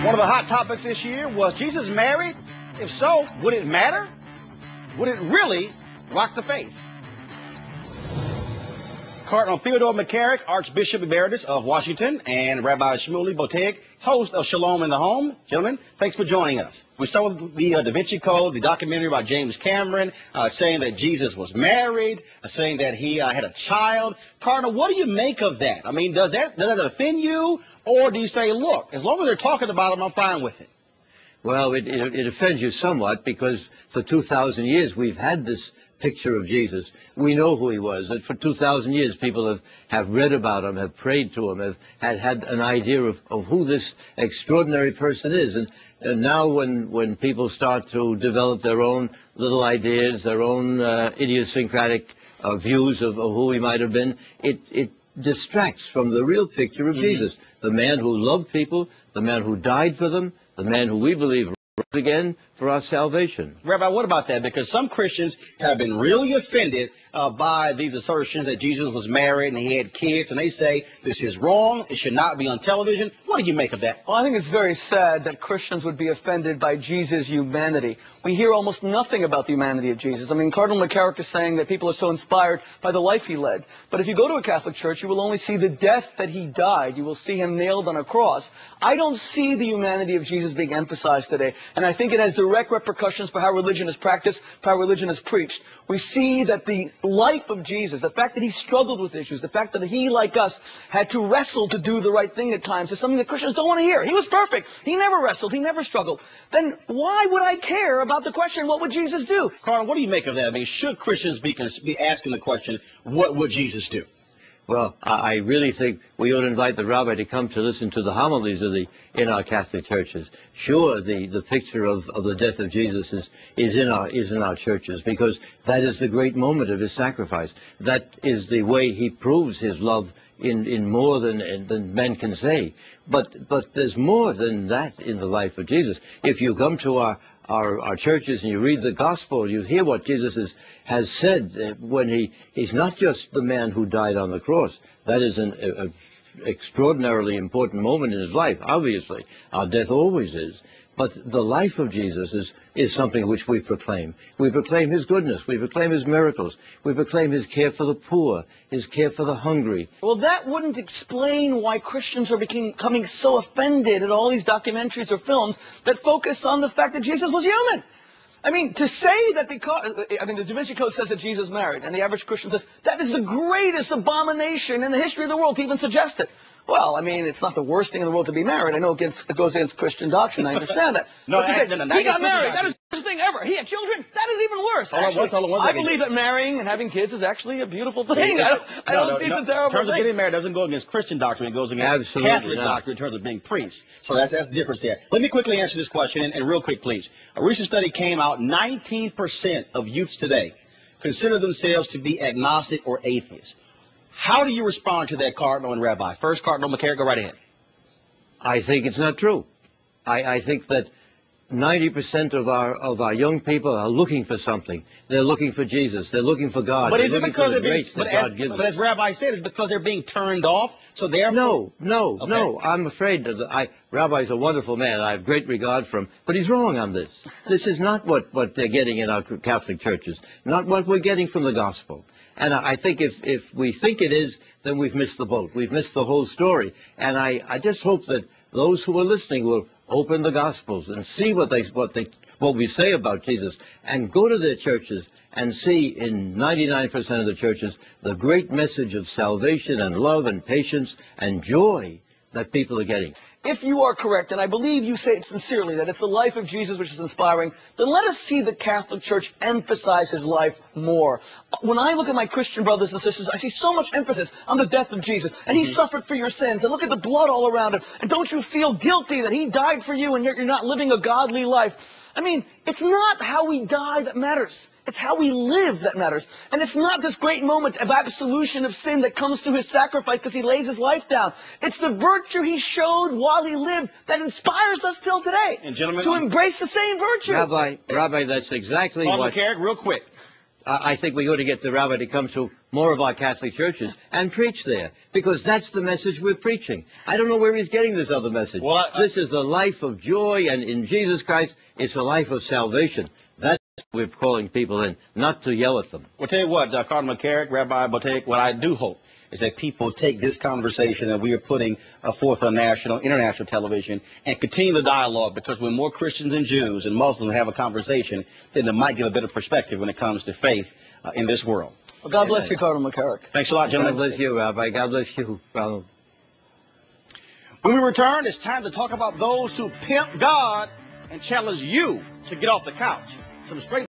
One of the hot topics this year was Jesus married? If so, would it matter? Would it really rock the faith? Cardinal Theodore McCarrick, Archbishop Emeritus of Washington, and Rabbi Shmuley Boteach, host of Shalom in the Home. Gentlemen, thanks for joining us. We saw the Da Vinci Code, the documentary by James Cameron, saying that Jesus was married, saying that he had a child. Cardinal, what do you make of that? I mean, does that offend you, or do you say, look, as long as they're talking about him, I'm fine with it? Well, it offends you somewhat because for 2,000 years we've had this picture of Jesus. We know who he was. And for 2,000 years people have read about him, have prayed to him, have had an idea of who this extraordinary person is. And now when people start to develop their own little ideas, their own idiosyncratic views of who he might have been, it distracts from the real picture of Jesus, the man who loved people, the man who died for them, the man who we believe rose again for our salvation. Rabbi, what about that? Because some Christians have been really offended by these assertions that Jesus was married and he had kids, and they say this is wrong, it should not be on television. What do you make of that? Well, I think it's very sad that Christians would be offended by Jesus' humanity. We hear almost nothing about the humanity of Jesus. I mean, Cardinal McCarrick is saying that people are so inspired by the life he led. But if you go to a Catholic church, you will only see the death that he died. You will see him nailed on a cross. I don't see the humanity of Jesus being emphasized today, and I think it has direct repercussions for how religion is practiced, for how religion is preached. We see that the life of Jesus, the fact that he struggled with issues, the fact that he, like us, had to wrestle to do the right thing at times is something that Christians don't want to hear. He was perfect. He never wrestled. He never struggled. Then why would I care about the question, what would Jesus do? Cardinal, what do you make of that? I mean, should Christians be asking the question, what would Jesus do? Well, I really think we ought to invite the rabbi to come to listen to the homilies in our Catholic churches. Sure, the picture of the death of Jesus is in our churches, because that is the great moment of his sacrifice. That is the way he proves his love in more than men can say. But there's more than that in the life of Jesus. If you come to our churches and you read the gospel, you hear what Jesus has said when he's not just the man who died on the cross. That is an extraordinarily important moment in his life, obviously. Our death always is. But the life of Jesus is something which we proclaim. We proclaim his goodness. We proclaim his miracles. We proclaim his care for the poor, his care for the hungry. Well, that wouldn't explain why Christians are becoming so offended at all these documentaries or films that focus on the fact that Jesus was human. I mean, to say that the Da Vinci Code says that Jesus married, and the average Christian says that is the greatest abomination in the history of the world to even suggest it. Well, I mean, it's not the worst thing in the world to be married. I know it goes against Christian doctrine. I understand that. No, he got married. That is the worst thing ever. He had children. That is even worse. I believe that marrying and having kids is actually a beautiful thing. I don't see it's a terrible thing. In terms of getting married, it doesn't go against Christian doctrine. It goes against Catholic doctrine in terms of being priests. So that's the difference there. Let me quickly answer this question, and real quick, please. A recent study came out, 19% of youths today consider themselves to be agnostic or atheists. How do you respond to that, Cardinal and Rabbi? First, Cardinal McCarrick, go right ahead. I think it's not true. I think that 90% of our young people are looking for something. They're looking for Jesus. They're looking for God. But is it because as Rabbi said, it's because they're being turned off? So therefore... No. I'm afraid that Rabbi's a wonderful man. I have great regard for him. But he's wrong on this. This is not what they're getting in our Catholic churches. Not what we're getting from the gospel. And I think if we think it is, then we've missed the boat. We've missed the whole story. And I just hope that those who are listening will open the Gospels and see what we say about Jesus, and go to their churches and see in 99% of the churches the great message of salvation and love and patience and joy that people are getting. If you are correct, and I believe you say it sincerely, that it's the life of Jesus which is inspiring, then let us see the Catholic Church emphasize his life more. When I look at my Christian brothers and sisters, I see so much emphasis on the death of Jesus, and he suffered for your sins, and look at the blood all around him, and don't you feel guilty that he died for you and yet you're not living a godly life? I mean, it's not how we die that matters. It's how we live that matters. And it's not this great moment of absolution of sin that comes through his sacrifice because he lays his life down. It's the virtue he showed while he lived that inspires us till today. And gentlemen, to embrace the same virtue. Rabbi, that's exactly what... McCarrick, real quick. I think we ought to get the rabbi to come to more of our Catholic churches and preach there, because that's the message we're preaching. I don't know where he's getting this other message. Well, this is the life of joy, and in Jesus Christ, it's a life of salvation. That's what we're calling people in, not to yell at them. Well, tell you what, Cardinal McCarrick, Rabbi Boteach, what I do hope is that people take this conversation that we are putting forth on national, international television and continue the dialogue, because when more Christians and Jews and Muslims have a conversation, then it might give a better perspective when it comes to faith in this world. Well, God bless you, Cardinal McCarrick. Thanks a lot, gentlemen. God bless you, Rabbi. God bless you, Ronald. When we return, it's time to talk about those who pimp God and challenge you to get off the couch. Some straight